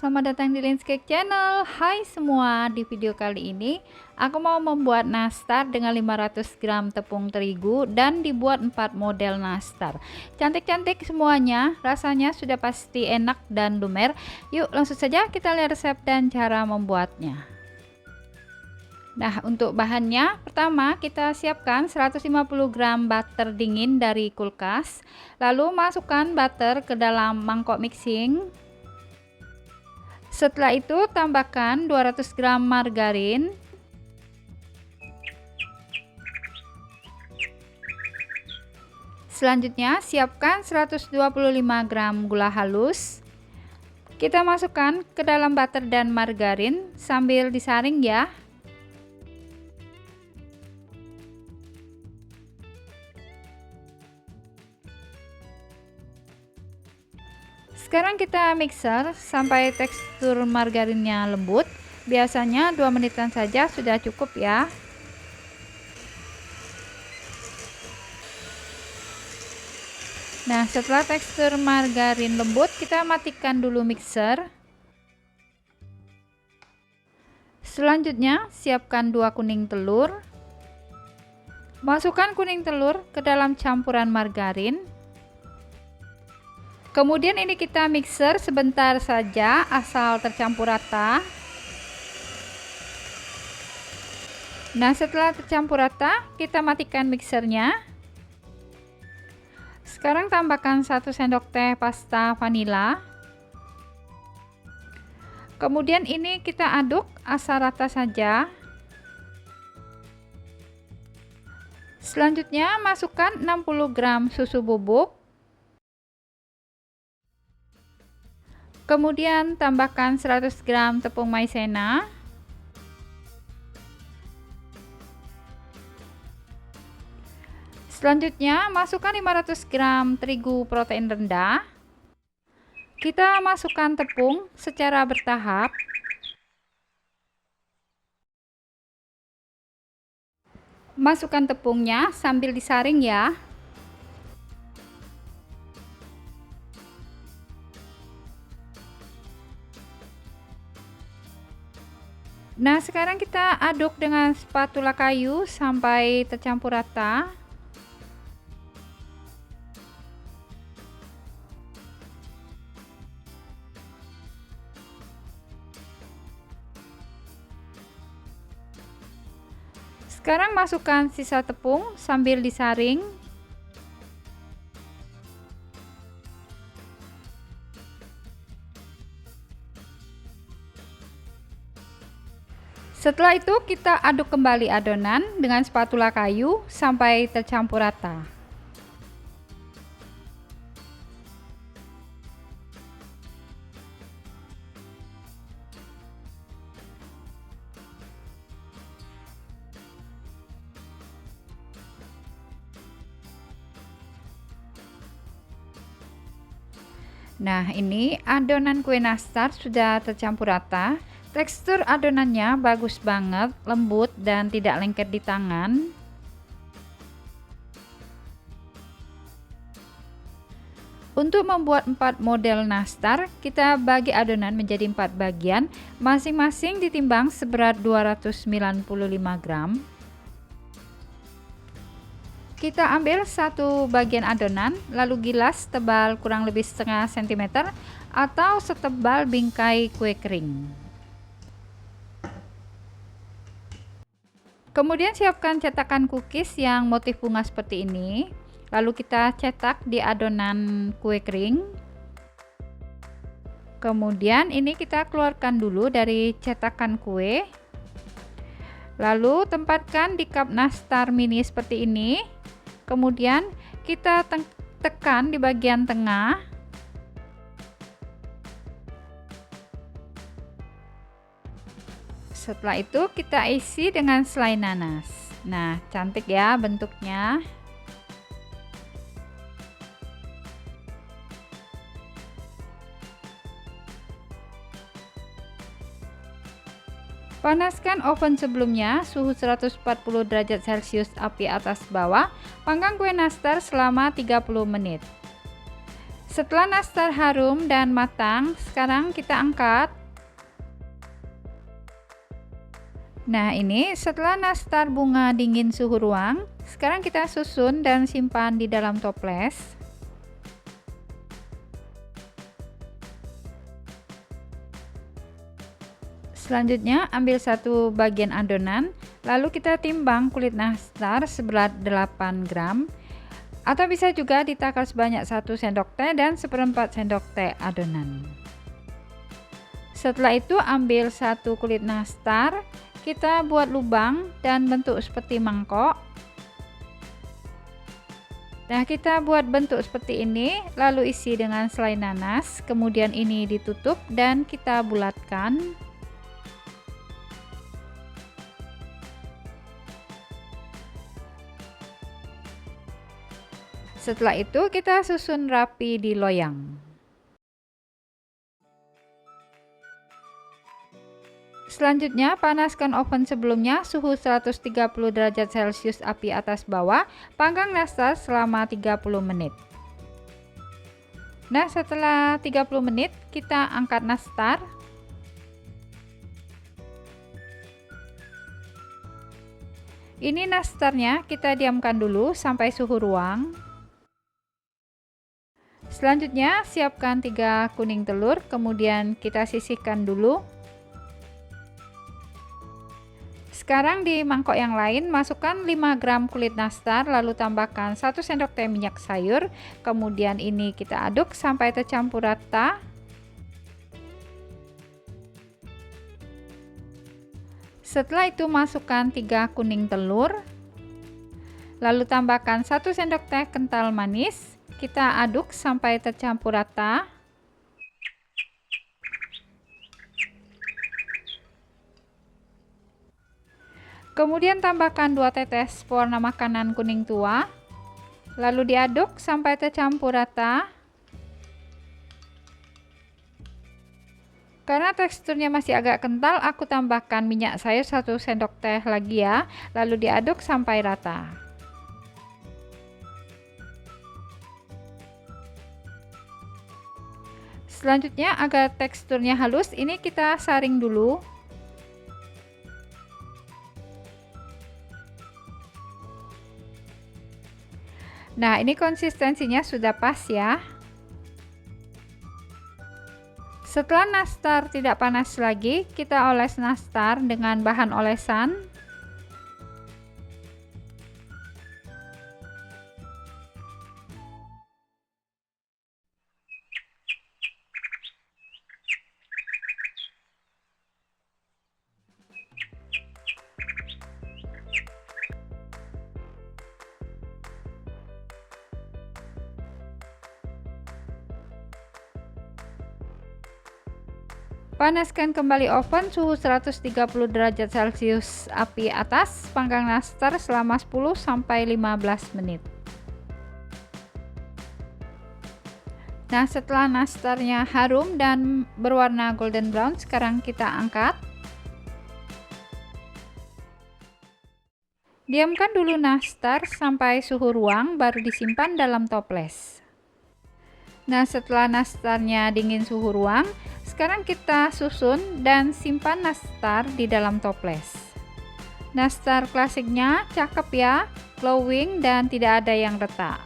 selamat datang di Linscake Channel. Hai semua, di video kali ini aku mau membuat nastar dengan 500 gram tepung terigu dan dibuat 4 model nastar. Cantik-cantik semuanya, rasanya sudah pasti enak dan lumer. Yuk langsung saja kita lihat resep dan cara membuatnya. Nah, untuk bahannya, pertama kita siapkan 150 gram butter dingin dari kulkas. Lalu masukkan butter ke dalam mangkok mixing. Setelah itu tambahkan 200 gram margarin. Selanjutnya siapkan 125 gram gula halus. Kita masukkan ke dalam butter dan margarin sambil disaring ya. Sekarang kita mixer sampai tekstur margarinnya lembut. Biasanya 2 menitan saja sudah cukup ya. Nah, setelah tekstur margarin lembut, kita matikan dulu mixer. Selanjutnya, siapkan 2 kuning telur. Masukkan kuning telur ke dalam campuran margarin. Kemudian ini kita mixer sebentar saja asal tercampur rata. Nah, setelah tercampur rata, kita matikan mixernya. Sekarang tambahkan 1 sendok teh pasta vanila. Kemudian ini kita aduk asal rata saja. Selanjutnya masukkan 60 gram susu bubuk. Kemudian tambahkan 100 gram tepung maizena. Selanjutnya masukkan 500 gram terigu protein rendah. Kita masukkan tepung secara bertahap. Masukkan tepungnya sambil disaring ya. Nah, sekarang kita aduk dengan spatula kayu sampai tercampur rata. Sekarang masukkan sisa tepung sambil disaring. Setelah itu kita aduk kembali adonan dengan spatula kayu sampai tercampur rata. Nah, ini adonan kue nastar sudah tercampur rata. Tekstur adonannya bagus banget, lembut dan tidak lengket di tangan. Untuk membuat 4 model nastar, kita bagi adonan menjadi 4 bagian, masing-masing ditimbang seberat 295 gram. Kita ambil satu bagian adonan, lalu gilas tebal kurang lebih setengah sentimeter atau setebal bingkai kue kering. Kemudian siapkan cetakan cookies yang motif bunga seperti ini. Lalu kita cetak di adonan kue kering. Kemudian ini kita keluarkan dulu dari cetakan kue. Lalu tempatkan di cup nastar mini seperti ini. Kemudian kita tekan di bagian tengah. Setelah itu kita isi dengan selai nanas. Nah, cantik ya bentuknya. Panaskan oven sebelumnya, suhu 140 derajat Celcius, api atas bawah. Panggang kue nastar selama 30 menit. Setelah nastar harum dan matang, sekarang kita angkat. Nah, ini setelah nastar bunga dingin suhu ruang, sekarang kita susun dan simpan di dalam toples. Selanjutnya, ambil satu bagian adonan, lalu kita timbang kulit nastar seberat 8 gram, atau bisa juga ditakar sebanyak 1 sendok teh dan 1/4 sendok teh adonan. Setelah itu, ambil satu kulit nastar, kita buat lubang dan bentuk seperti mangkok. Nah, kita buat bentuk seperti ini, lalu isi dengan selai nanas, kemudian ini ditutup dan kita bulatkan. Setelah itu kita susun rapi di loyang. Selanjutnya, panaskan oven sebelumnya suhu 130 derajat Celcius api atas bawah, panggang nastar selama 30 menit. Nah, setelah 30 menit kita angkat nastar. Ini nastarnya kita diamkan dulu sampai suhu ruang. Selanjutnya, siapkan 3 kuning telur, kemudian kita sisihkan dulu. Sekarang di mangkok yang lain, masukkan 5 gram kulit nastar, lalu tambahkan 1 sendok teh minyak sayur, kemudian ini kita aduk sampai tercampur rata. Setelah itu masukkan 3 kuning telur, lalu tambahkan 1 sendok teh kental manis. Kita aduk sampai tercampur rata. Kemudian tambahkan 2 tetes pewarna makanan kuning tua. Lalu diaduk sampai tercampur rata. Karena teksturnya masih agak kental, aku tambahkan minyak sayur 1 sendok teh lagi ya. Lalu diaduk sampai rata. Selanjutnya, agar teksturnya halus, ini kita saring dulu. Nah, ini konsistensinya sudah pas ya. Setelah nastar tidak panas lagi, kita oles nastar dengan bahan olesan. Panaskan kembali oven suhu 130 derajat Celcius api atas, panggang nastar selama 10-15 menit. Nah, setelah nastarnya harum dan berwarna golden brown, sekarang kita angkat. Diamkan dulu nastar sampai suhu ruang, baru disimpan dalam toples. Nah, setelah nastarnya dingin suhu ruang, sekarang kita susun dan simpan nastar di dalam toples. Nastar klasiknya cakep ya, glowing dan tidak ada yang retak.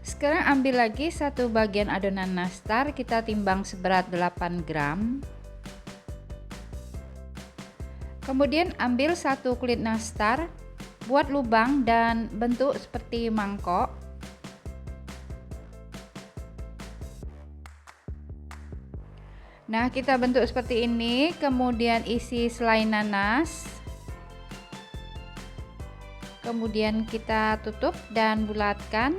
Sekarang ambil lagi satu bagian adonan nastar, kita timbang seberat 8 gram. Kemudian ambil satu kulit nastar, buat lubang dan bentuk seperti mangkok. Nah, kita bentuk seperti ini, kemudian isi selai nanas. Kemudian kita tutup dan bulatkan.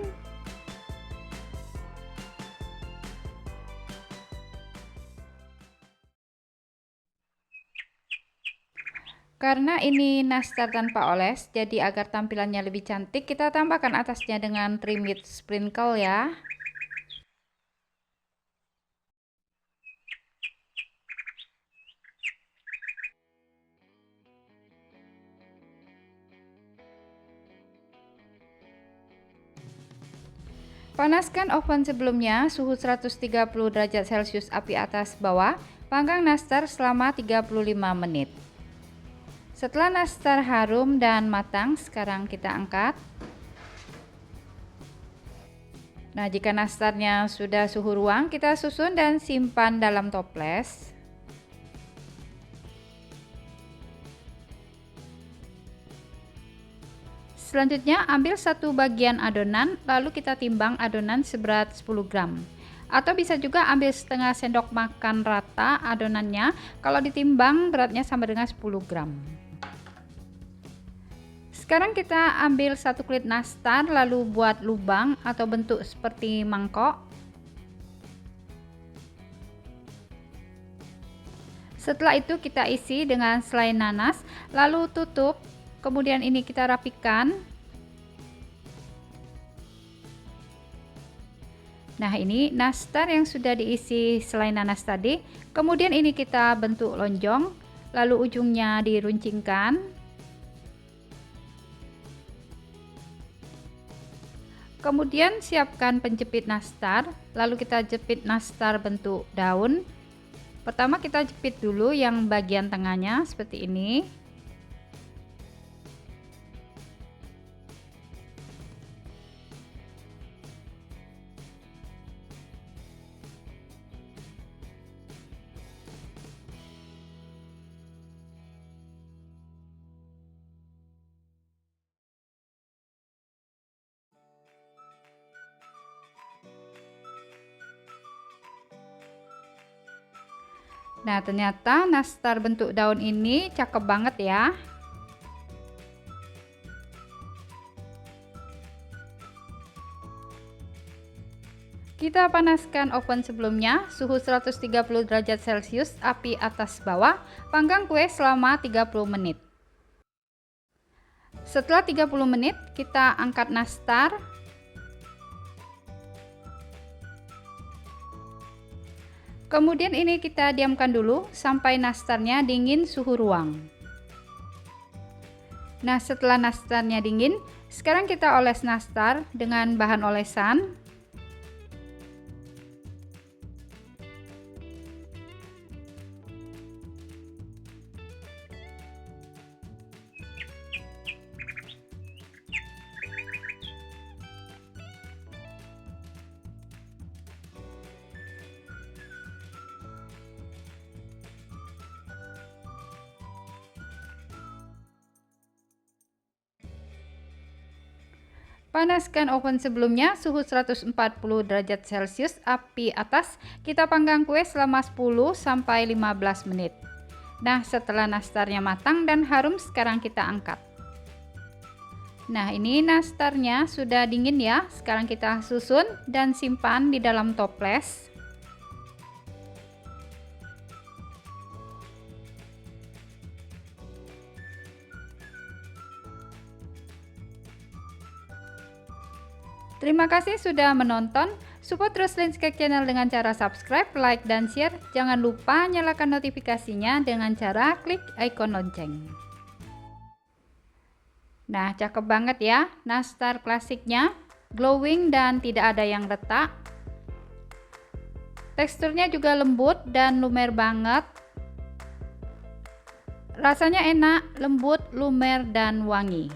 Karena ini nastar tanpa oles, jadi agar tampilannya lebih cantik, kita tambahkan atasnya dengan trimmed sprinkle ya. Panaskan oven sebelumnya, suhu 130 derajat Celcius, api atas bawah. Panggang nastar selama 35 menit. Setelah nastar harum dan matang, sekarang kita angkat. Nah, jika nastarnya sudah suhu ruang, kita susun dan simpan dalam toples. Selanjutnya, ambil satu bagian adonan, lalu kita timbang adonan seberat 10 gram. Atau bisa juga ambil setengah sendok makan rata adonannya, kalau ditimbang beratnya sama dengan 10 gram. Sekarang kita ambil satu kulit nastar, lalu buat lubang atau bentuk seperti mangkok. Setelah itu kita isi dengan selai nanas, lalu tutup. Kemudian ini kita rapikan. Nah, ini nastar yang sudah diisi selai nanas tadi. Kemudian ini kita bentuk lonjong, lalu ujungnya diruncingkan. Kemudian siapkan penjepit nastar, lalu kita jepit nastar bentuk daun. Pertama kita jepit dulu yang bagian tengahnya seperti ini. Nah, ternyata nastar bentuk daun ini cakep banget ya. Kita panaskan oven sebelumnya, suhu 130 derajat Celcius, api atas bawah. Panggang kue selama 30 menit. Setelah 30 menit, kita angkat nastar. Kemudian ini kita diamkan dulu sampai nastarnya dingin suhu ruang. Nah, setelah nastarnya dingin, sekarang kita oles nastar dengan bahan olesan. Panaskan oven sebelumnya, suhu 140 derajat Celcius, api atas. Kita panggang kue selama 10-15 menit. Nah, setelah nastarnya matang dan harum, sekarang kita angkat. Nah, ini nastarnya sudah dingin ya. Sekarang kita susun dan simpan di dalam toples. Terima kasih sudah menonton. Support terus Linscake Channel dengan cara subscribe, like, dan share. Jangan lupa nyalakan notifikasinya dengan cara klik icon lonceng. Nah, cakep banget ya nastar klasiknya, glowing dan tidak ada yang retak. Teksturnya juga lembut dan lumer banget. Rasanya enak, lembut, lumer, dan wangi.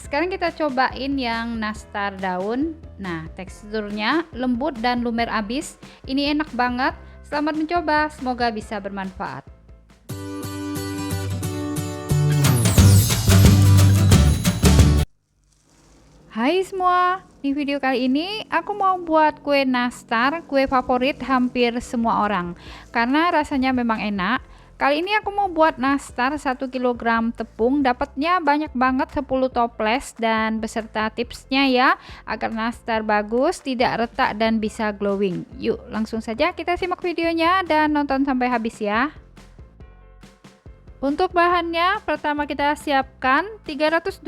Sekarang kita cobain yang nastar daun. Nah, teksturnya lembut dan lumer abis. Ini enak banget. Selamat mencoba, semoga bisa bermanfaat. Hai semua, di video kali ini aku mau buat kue nastar, kue favorit hampir semua orang. Karena rasanya memang enak. Kali ini aku mau buat nastar 1 kg tepung, dapatnya banyak banget 10 toples dan beserta tipsnya ya, agar nastar bagus, tidak retak dan bisa glowing. Yuk langsung saja kita simak videonya dan nonton sampai habis ya. Untuk bahannya, pertama kita siapkan 325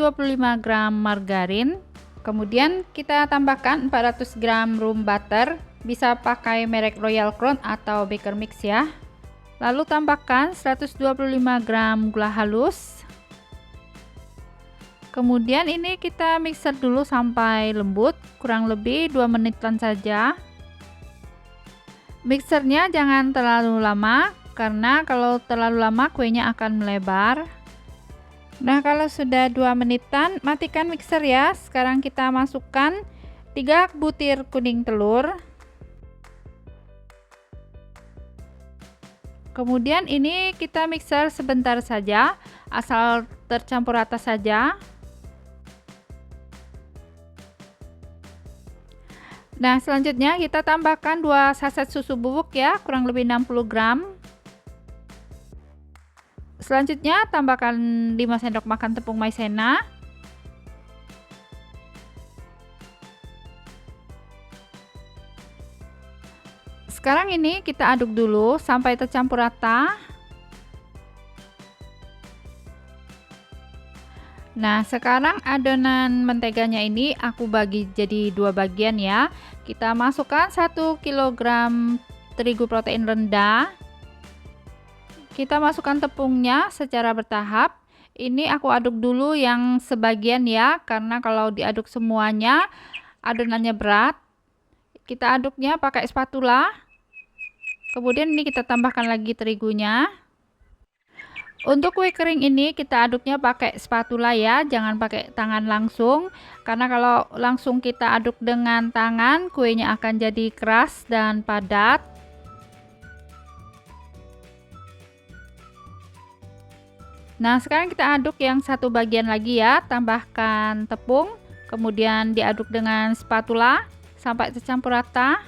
gram margarin, kemudian kita tambahkan 400 gram room butter, bisa pakai merek Royal Crown atau Baker Mix ya. Lalu tambahkan 125 gram gula halus. Kemudian ini kita mixer dulu sampai lembut, kurang lebih 2 menitan saja. Mixernya jangan terlalu lama, karena kalau terlalu lama kuenya akan melebar. Nah, kalau sudah 2 menitan, matikan mixer ya. Sekarang kita masukkan 3 butir kuning telur. Kemudian ini kita mixer sebentar saja, asal tercampur rata saja. Nah, selanjutnya kita tambahkan 2 saset susu bubuk ya, kurang lebih 60 gram. Selanjutnya tambahkan 5 sendok makan tepung maizena. Sekarang ini kita aduk dulu sampai tercampur rata. Nah, sekarang adonan menteganya ini aku bagi jadi 2 bagian ya. Kita masukkan 1 kg terigu protein rendah. Kita masukkan tepungnya secara bertahap. Ini aku aduk dulu yang sebagian ya, karena kalau diaduk semuanya adonannya berat. Kita aduknya pakai spatula. Kemudian ini kita tambahkan lagi terigunya. Untuk kue kering ini kita aduknya pakai spatula ya, jangan pakai tangan langsung, karena kalau langsung kita aduk dengan tangan kuenya akan jadi keras dan padat. Nah, sekarang kita aduk yang satu bagian lagi ya, tambahkan tepung, kemudian diaduk dengan spatula sampai tercampur rata.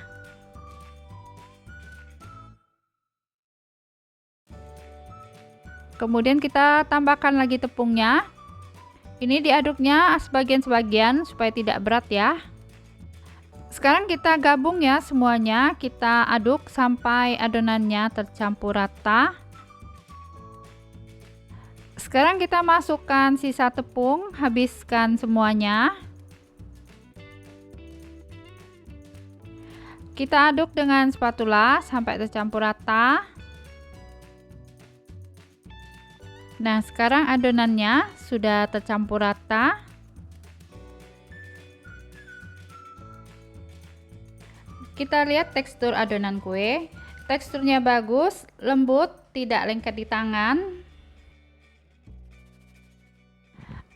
Kemudian kita tambahkan lagi tepungnya. Ini diaduknya sebagian-sebagian supaya tidak berat ya. Sekarang kita gabung ya semuanya, kita aduk sampai adonannya tercampur rata. Sekarang kita masukkan sisa tepung, habiskan semuanya. Kita aduk dengan spatula sampai tercampur rata. Nah, sekarang adonannya sudah tercampur rata. Kita lihat tekstur adonan kue. Teksturnya bagus, lembut, tidak lengket di tangan.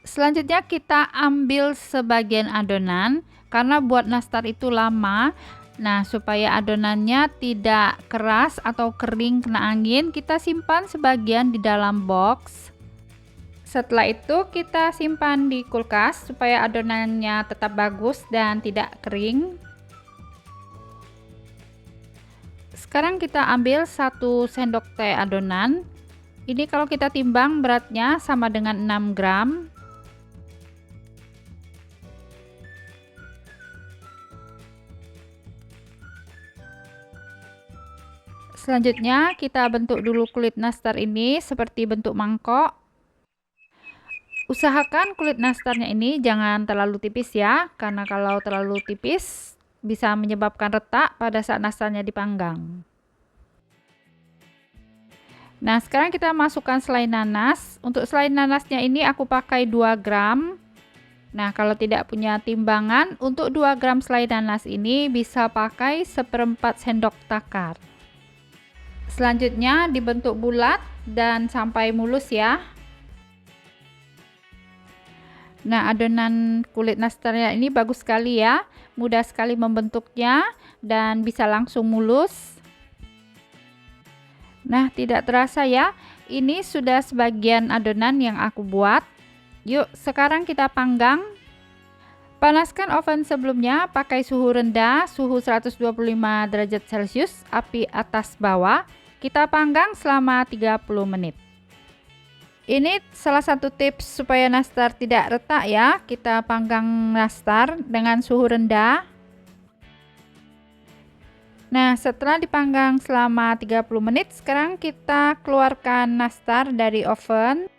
Selanjutnya kita ambil sebagian adonan, karena buat nastar itu lama. Nah, supaya adonannya tidak keras atau kering kena angin, kita simpan sebagian di dalam box. Setelah itu kita simpan di kulkas supaya adonannya tetap bagus dan tidak kering. Sekarang kita ambil 1 sendok teh adonan. Ini kalau kita timbang beratnya sama dengan 6 gram. Selanjutnya kita bentuk dulu kulit nastar ini seperti bentuk mangkok. Usahakan kulit nastarnya ini jangan terlalu tipis ya, karena kalau terlalu tipis bisa menyebabkan retak pada saat nastarnya dipanggang. Nah, sekarang kita masukkan selai nanas. Untuk selai nanasnya ini aku pakai 2 gram. Nah, kalau tidak punya timbangan, untuk 2 gram selai nanas ini bisa pakai 1/4 sendok takar. Selanjutnya dibentuk bulat dan sampai mulus ya. Nah, adonan kulit nastarnya ini bagus sekali ya, mudah sekali membentuknya dan bisa langsung mulus. Nah, tidak terasa ya, ini sudah sebagian adonan yang aku buat. Yuk, sekarang kita panggang. Panaskan oven sebelumnya pakai suhu rendah, suhu 125 derajat Celcius, api atas bawah. Kita panggang selama 30 menit. Ini salah satu tips supaya nastar tidak retak ya. Kita panggang nastar dengan suhu rendah. Nah, setelah dipanggang selama 30 menit, sekarang kita keluarkan nastar dari oven.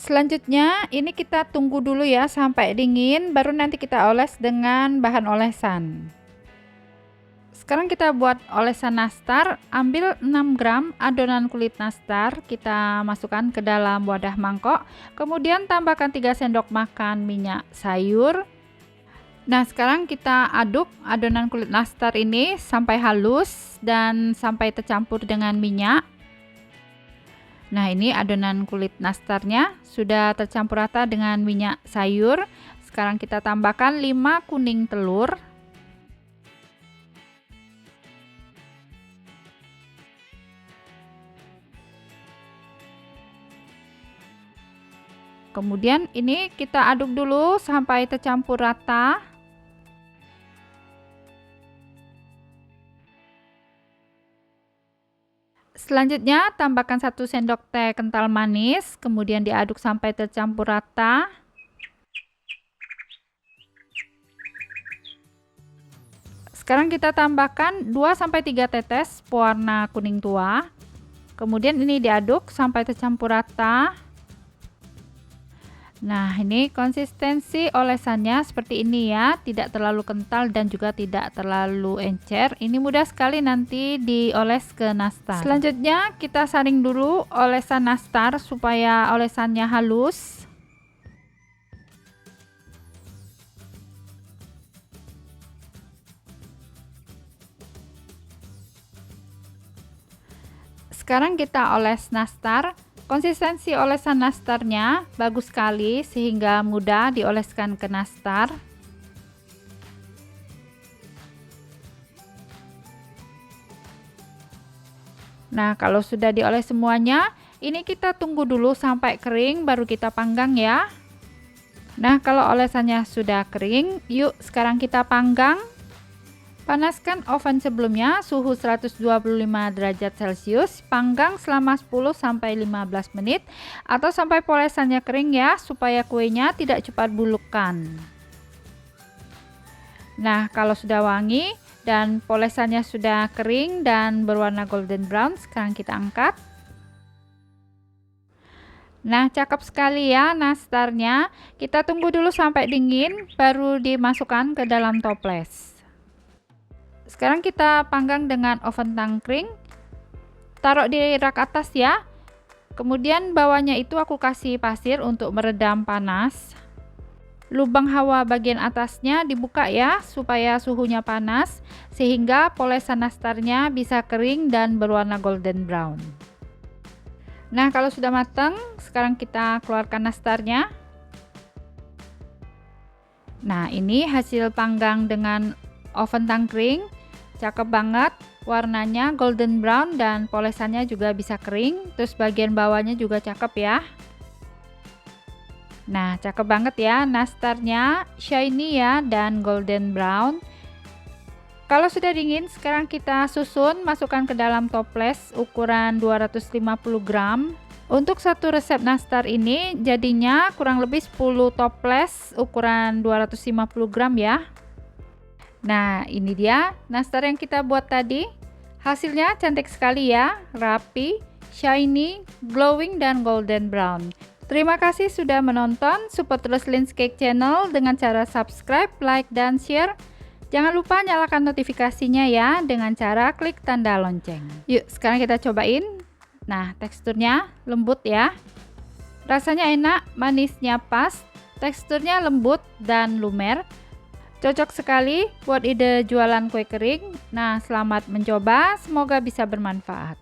Selanjutnya ini kita tunggu dulu ya sampai dingin, baru nanti kita oles dengan bahan olesan. Sekarang kita buat olesan nastar. Ambil 6 gram adonan kulit nastar, kita masukkan ke dalam wadah mangkok. Kemudian tambahkan 3 sendok makan minyak sayur. Nah, sekarang kita aduk adonan kulit nastar ini sampai halus dan sampai tercampur dengan minyak. Nah, ini adonan kulit nastarnya sudah tercampur rata dengan minyak sayur. Sekarang kita tambahkan 5 kuning telur. Kemudian ini kita aduk dulu sampai tercampur rata. Selanjutnya tambahkan 1 sendok teh kental manis, kemudian diaduk sampai tercampur rata. Sekarang kita tambahkan 2-3 tetes pewarna kuning tua. Kemudian ini diaduk sampai tercampur rata. Nah, ini konsistensi olesannya seperti ini ya, tidak terlalu kental dan juga tidak terlalu encer. Ini mudah sekali nanti dioles ke nastar. Selanjutnya kita saring dulu olesan nastar supaya olesannya halus. Sekarang kita oles nastar. Konsistensi olesan nastarnya bagus sekali sehingga mudah dioleskan ke nastar. Nah, kalau sudah dioles semuanya, ini kita tunggu dulu sampai kering baru kita panggang ya. Nah, kalau olesannya sudah kering, yuk sekarang kita panggang. Panaskan oven sebelumnya suhu 125 derajat Celcius, panggang selama 10-15 menit atau sampai polesannya kering ya, supaya kuenya tidak cepat bulukan. Nah, kalau sudah wangi dan polesannya sudah kering dan berwarna golden brown, sekarang kita angkat. Nah, cakep sekali ya nastarnya. Kita tunggu dulu sampai dingin baru dimasukkan ke dalam toples. Sekarang kita panggang dengan oven tangkring, taruh di rak atas ya. Kemudian bawahnya itu aku kasih pasir untuk meredam panas. Lubang hawa bagian atasnya dibuka ya, supaya suhunya panas, sehingga polesan nastarnya bisa kering dan berwarna golden brown. Nah, kalau sudah matang, sekarang kita keluarkan nastarnya. Nah, ini hasil panggang dengan oven tangkring. Cakep banget, warnanya golden brown dan polesannya juga bisa kering, terus bagian bawahnya juga cakep ya. Nah, cakep banget ya nastarnya, shiny ya dan golden brown. Kalau sudah dingin, sekarang kita susun, masukkan ke dalam toples ukuran 250 gram. Untuk satu resep nastar ini jadinya kurang lebih 10 toples ukuran 250 gram ya. Nah, ini dia nastar yang kita buat tadi. Hasilnya cantik sekali ya, rapi, shiny, glowing, dan golden brown. Terima kasih sudah menonton. Support terus Lin's Cake Channel dengan cara subscribe, like, dan share. Jangan lupa nyalakan notifikasinya ya dengan cara klik tanda lonceng. Yuk, sekarang kita cobain. Nah, teksturnya lembut ya. Rasanya enak, manisnya pas, teksturnya lembut dan lumer. Cocok sekali buat ide jualan kue kering. Nah, selamat mencoba, semoga bisa bermanfaat.